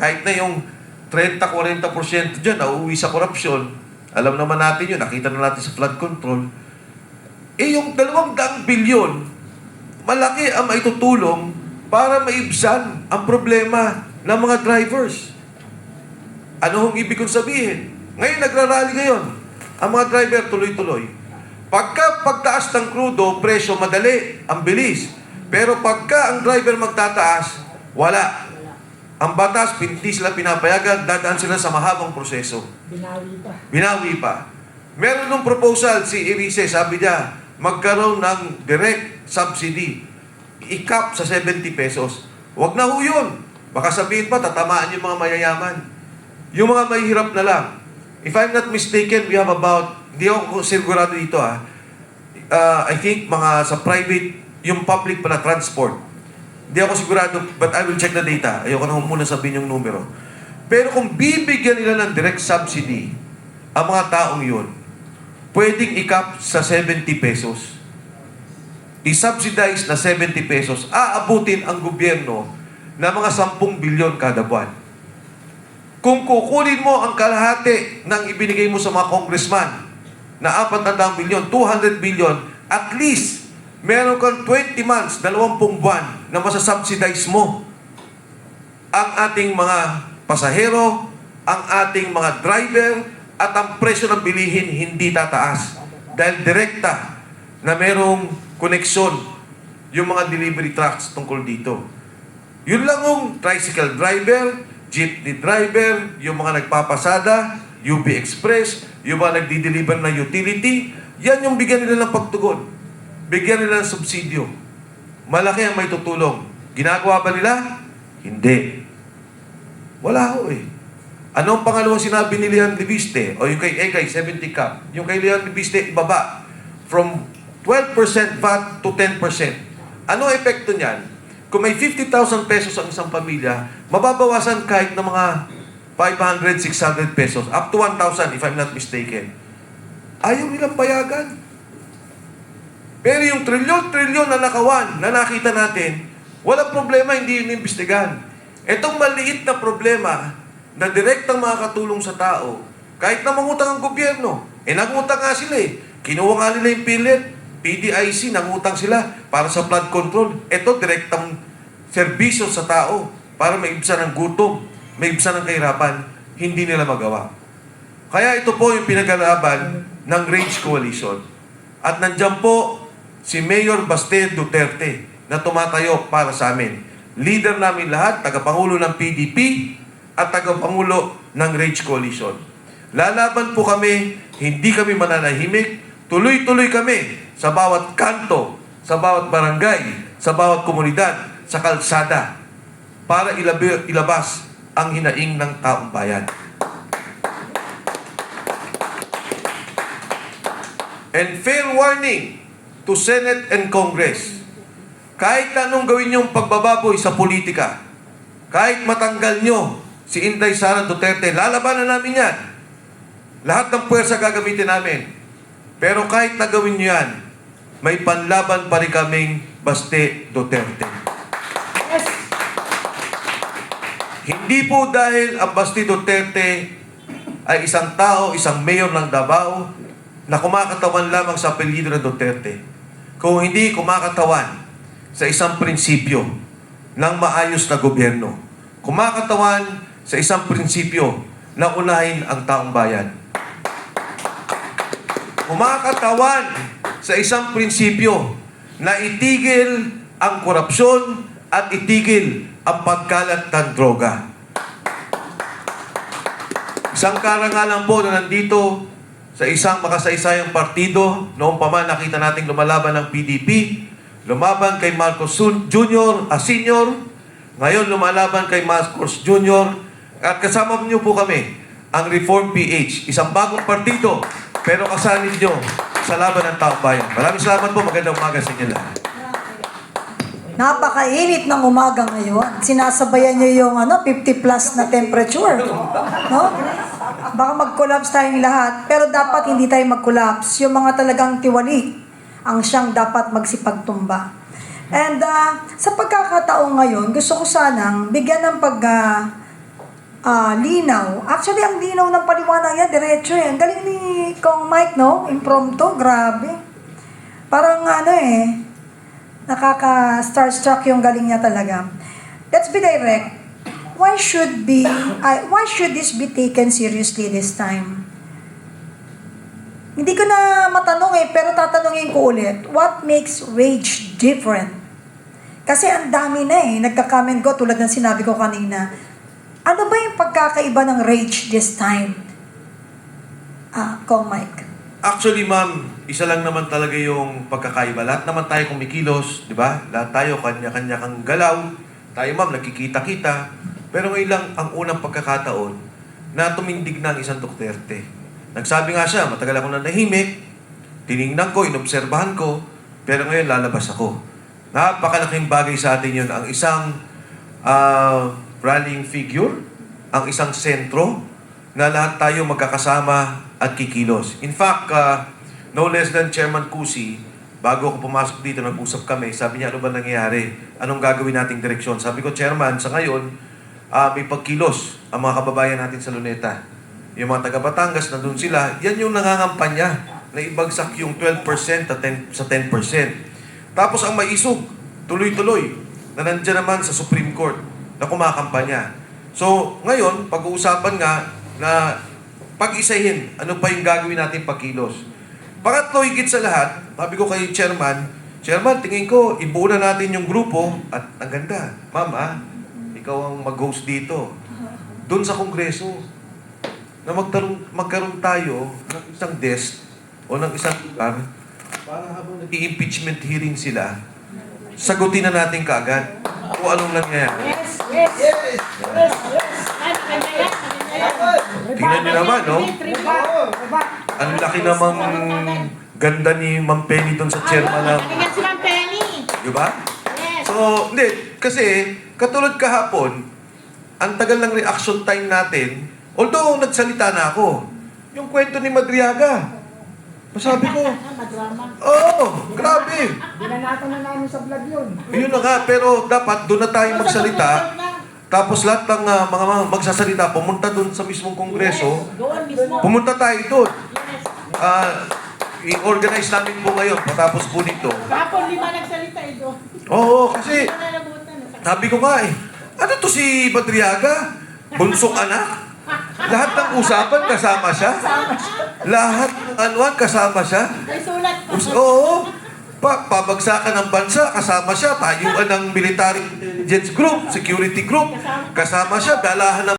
Kahit na yung 30-40% dyan, nauuwi sa korupsyon, alam naman natin yun, nakita na natin sa flood control. Eh yung 200 bilyon, malaki ang maitutulong para maibsan ang problema ng mga drivers. Ano hong ibig kong sabihin? Ngayon, nagrarally ngayon. Ang mga driver tuloy-tuloy. Pagtaas ng krudo, presyo madali, ang bilis. Pero pagka ang driver magtataas, wala. Ang batas, hindi sila pinapayagan, dadaan sila sa mahabang proseso. Binawi pa. Meron nung proposal si Erice, sabi niya, magkaroon ng direct subsidy. I-cap sa 70 pesos. Huwag na ho yun. Baka sabihin pa, tatamaan yung mga mayayaman. Yung mga mahihirap na lang. If I'm not mistaken, we have about, hindi ako sigurado dito I think mga sa private, yung public pala transport. Hindi ako sigurado, but I will check the data. Ayoko na muna sabihin yung numero. Pero kung bibigyan nila ng direct subsidy, ang mga taong yun, pwedeng i-cap sa 70 pesos. I-subsidize na 70 pesos, aabutin ang gobyerno na mga 10 bilyon kada buwan. Kung kukunin mo ang kalahati ng ibinigay mo sa mga congressman na 400 bilyon, 200 bilyon, at least meron kang 20 months, 20 buwan na masasubsidize mo ang ating mga pasahero, ang ating mga driver, at ang presyo ng bilihin hindi tataas. Dahil direkta na merong koneksyon yung mga delivery trucks tungkol dito. Yun lang yung tricycle driver, jeepney driver, yung mga nagpapasada, UB Express, yung mga nagdi-deliver na utility, yan yung bigyan nila ng pagtugon. Bigyan nila ng subsidyo. Malaki ang may tutulong. Ginagawa ba nila? Hindi. Wala ho eh. Ano ang pangalawang sinabi ni Leon Libiste? O yung kay Egay, 70 cap. Yung kay Leon Libiste, ibaba. From 12% VAT to 10%. Ano ang epekto niyan? Kung may 50,000 pesos ang isang pamilya, mababawasan kahit ng mga 500, 600 pesos. Up to 1,000 if I'm not mistaken. Ayaw nilang payagan. Pero yung trilyon-trilyon na nakawan na nakita natin, walang problema, hindi yun imbestigahan. Itong maliit na problema na direktang makakatulong sa tao, kahit na mangutang ang gobyerno, nangutang nga sila eh. Kinuha nga nila yung PhilHealth, PDIC, nangutang sila para sa flood control. Ito, direktang serbisyo sa tao para maibsan ang gutom, maibsan ang kahirapan, hindi nila magawa. Kaya ito po yung pinag-alaban ng Rage Coalition. At nandiyan po si Mayor Baste Duterte na tumatayo para sa amin. Leader namin lahat, tagapangulo ng PDP at tagapangulo ng Rage Coalition. Lalaban po kami, hindi kami mananahimik, tuloy-tuloy kami sa bawat kanto, sa bawat barangay, sa bawat komunidad, sa kalsada para ilabas ang hinaing ng taong bayan. And fair warning to Senate and Congress. Kahit anong gawin niyong pagbababoy sa politika, kahit matanggal niyo si Inday Sara Duterte, lalabanan namin yan. Lahat ng puwersa gagamitin namin. Pero kahit na gawin niyo yan, may panlaban pa rin kaming Baste Duterte. Yes. Hindi po dahil ang Baste Duterte ay isang tao, isang mayor ng Davao na kumakatawan lamang sa apelyido ng Duterte. Kung hindi kumakatawan sa isang prinsipyo ng maayos na gobyerno. Kumakatawan sa isang prinsipyo na unahin ang taong bayan. Kumakatawan sa isang prinsipyo na itigil ang korupsyon at itigil ang pagkalat ng droga. Isang karangalan po na nandito sa isang makasaysayang partido, noong pa man nakita nating lumalaban ng PDP, lumaban kay Marcos Jr., Sr., ngayon lumalaban kay Marcos Jr., at kasama niyo po kami, ang Reform PH, isang bagong partido, pero kasanin niyo sa laban ng taong bayan. Maraming salamat po, magandang umaga sa inyo lahat. Napakainit ng umaga ngayon. Sinasabayan niyo yung 50 plus na temperature. No? Baka mag-collapse tayong lahat, pero dapat hindi tayo mag-collapse. Yung mga talagang tiwali ang siyang dapat magsipagtumba. And sa pagkakataong ngayon, gusto ko sanang bigyan ng linaw. Actually, ang linaw ng paliwanag niya, diretso eh. Ang galing ni Kong Mike, no? Impromptu, grabe. Parang nakaka-starstruck yung galing niya talaga. Let's be direct. Why should this be taken seriously this time? Hindi ko na matanong pero tatanungin ko ulit. What makes rage different? Kasi ang dami na nagka-comment ko tulad ng sinabi ko kanina. Ano ba yung pagkakaiba ng rage this time? Kong Mike. Actually, ma'am, isa lang naman talaga yung pagkakaiba. Lahat naman tayo kumikilos, di ba? Lahat tayo kanya-kanya kang galaw. Tayo, ma'am, nakikita-kita. Pero ngayon lang ang unang pagkakataon na tumindig na ang isang Duterte. Nagsabi nga siya, matagal ako na nahimik, tinignan ko, inobserbahan ko, pero ngayon lalabas ako. Napakalaking bagay sa atin yun. Ang isang rallying figure, ang isang sentro, na lahat tayo magkakasama at kikilos. In fact, no less than Chairman Cusi, bago ako pumasok dito, nag-usap kami, sabi niya, ano ba nangyayari? Anong gagawin nating direksyon? Sabi ko, Chairman, sa ngayon, may pagkilos ang mga kababayan natin sa Luneta. Yung mga taga Batangas, nandun sila, yan yung nangangampanya na ibagsak yung 12% sa 10%. Tapos ang maisog, tuloy-tuloy, na nandiyan naman sa Supreme Court na kumakampanya. So, ngayon, pag-uusapan nga na pag-isahin, ano pa yung gagawin natin pagkilos. Pangatlo, higit sa lahat, sabi ko kay Chairman, tingin ko, ibuo na natin yung grupo at ang ganda. Ma'am, ikaw ang mag-host dito. Doon sa Kongreso, na magkaroon tayo ng isang desk o ng isang lugar para habang nag-i-impeachment hearing sila, sagutin na natin kaagad kung anong nangyayari. Tingnan niyo naman, no? Ang laki namang ganda ni Ma'am Penny doon sa chairman ng... Si Ma'am Penny. Di ba? Yes. So, hindi. Kasi, katulad kahapon, ang tagal ng reaction time natin, although nagsalita na ako, yung kwento ni Madriaga, masabi ko, Madrama. grabe. Binanato na namin sa vlog yun. Yun na nga, pero dapat doon na tayo magsalita. Tapos lahat ng mga magsasalita, pumunta doon sa mismong kongreso, Doon mismo. pumunta tayo doon. Yes. I-organize namin po ngayon, patapos po nito. Kapon 5 nagsalita doon. Oo, kasi Hindi ko nalabutan. sabi ko nga ano to si Madriaga? Bunsong anak? Lahat ng usapan kasama siya? Lahat ng anuan kasama siya? May sulat pa. Oo. Pabagsakan ng bansa, kasama siya. Tayuan ng military intelligence group, security group, kasama siya. Dalahan ng